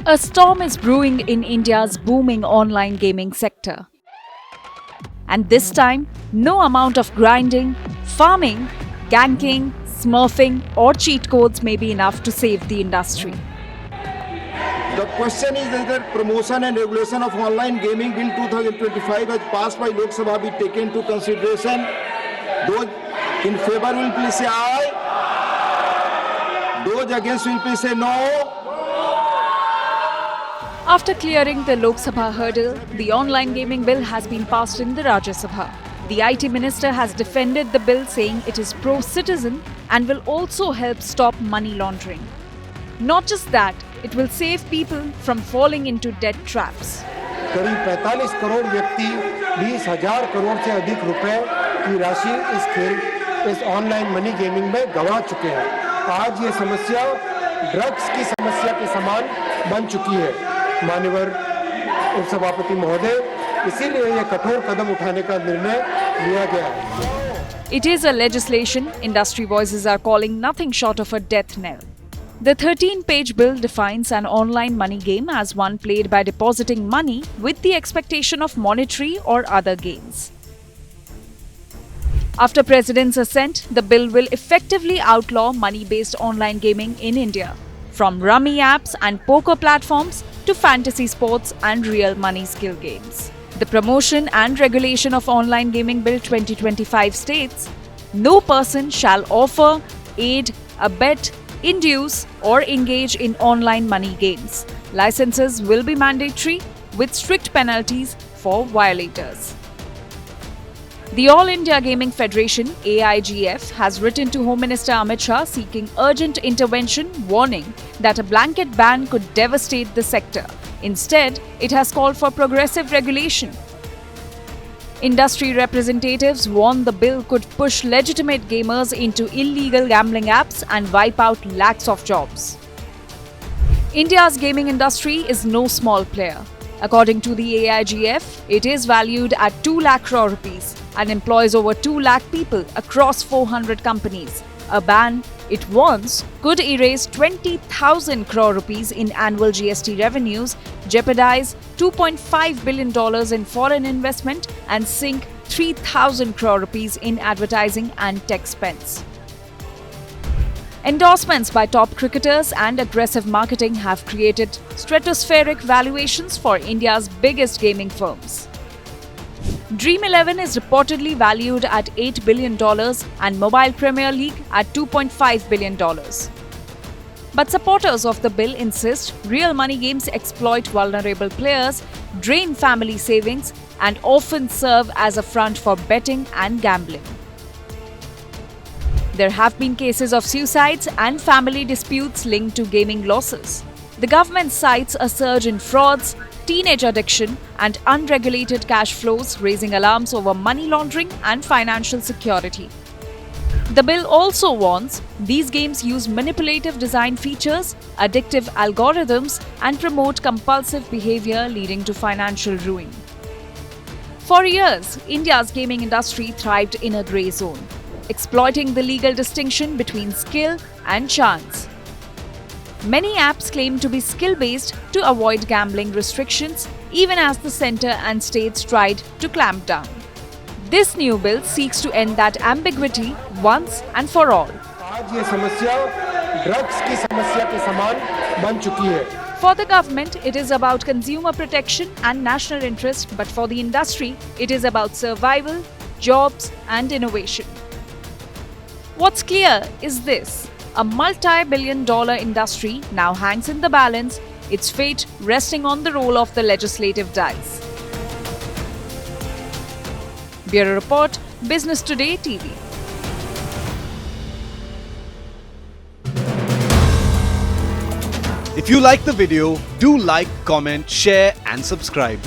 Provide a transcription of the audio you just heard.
A storm is brewing in India's booming online gaming sector. And this time, no amount of grinding, farming, ganking, smurfing, or cheat codes may be enough to save the industry. The question is whether promotion and regulation of online gaming bill 2025 as passed by Lok Sabha be taken into consideration. Those in favor will please say aye. Those against will please say no. After clearing the Lok Sabha hurdle, the online gaming bill has been passed in the Rajya Sabha. The IT minister has defended the bill, saying it is pro-citizen and will also help stop money laundering. Not just that, it will save people from falling into debt traps. करीब 45 करोड़ व्यक्ति 20,000 करोड़ से अधिक रुपए की राशि इस online money gaming में गंवा चुके हैं। आज ये समस्या ड्रग्स की समस्या के समान बन चुकी है। माननीय उपसभापति महोदय, इसीलिए ये कठोर कदम उठाने का निर्णय लिया गया है। It is a legislation industry voices are calling nothing short of a death knell. The 13-page bill defines an online money game as one played by depositing money with the expectation of monetary or other gains. After President's assent, the bill will effectively outlaw money-based online gaming in India, from rummy apps and poker platforms to fantasy sports and real money skill games. The Promotion and Regulation of Online Gaming Bill 2025 states, no person shall offer, aid, abet, induce or engage in online money games. Licenses will be mandatory with strict penalties for violators. The All India Gaming Federation (AIGF) has written to Home Minister Amit Shah seeking urgent intervention, warning that a blanket ban could devastate the sector. Instead, it has called for progressive regulation. Industry representatives warn the bill could push legitimate gamers into illegal gambling apps and wipe out lakhs of jobs. India's gaming industry is no small player. According to the AIGF, it is valued at 2 lakh crore rupees and employs over 2 lakh people across 400 companies. A ban, it warns, could erase 20,000 crore rupees in annual GST revenues, jeopardize $2.5 billion in foreign investment, and sink 3,000 crore rupees in advertising and tech spends. Endorsements by top cricketers and aggressive marketing have created stratospheric valuations for India's biggest gaming firms. Dream 11 is reportedly valued at $8 billion and Mobile Premier League at $2.5 billion. But supporters of the bill insist real money games exploit vulnerable players, drain family savings, and often serve as a front for betting and gambling. There have been cases of suicides and family disputes linked to gaming losses. The government cites a surge in frauds, teenage addiction, and unregulated cash flows, raising alarms over money laundering and financial security. The bill also warns these games use manipulative design features, addictive algorithms, and promote compulsive behavior, leading to financial ruin. For years, India's gaming industry thrived in a grey zone, exploiting the legal distinction between skill and chance. Many apps claim to be skill-based to avoid gambling restrictions, even as the centre and states tried to clamp down. This new bill seeks to end that ambiguity once and for all. आज ये समस्या drugs की समस्या के समान बन चुकी है। For the government, it is about consumer protection and national interest, but for the industry, it is about survival, jobs, and innovation. What's clear is this: a multi-billion-dollar industry now hangs in the balance, its fate resting on the roll of the legislative dice. Bureau Report, Business Today TV. If you like the video, do like, comment, share and subscribe.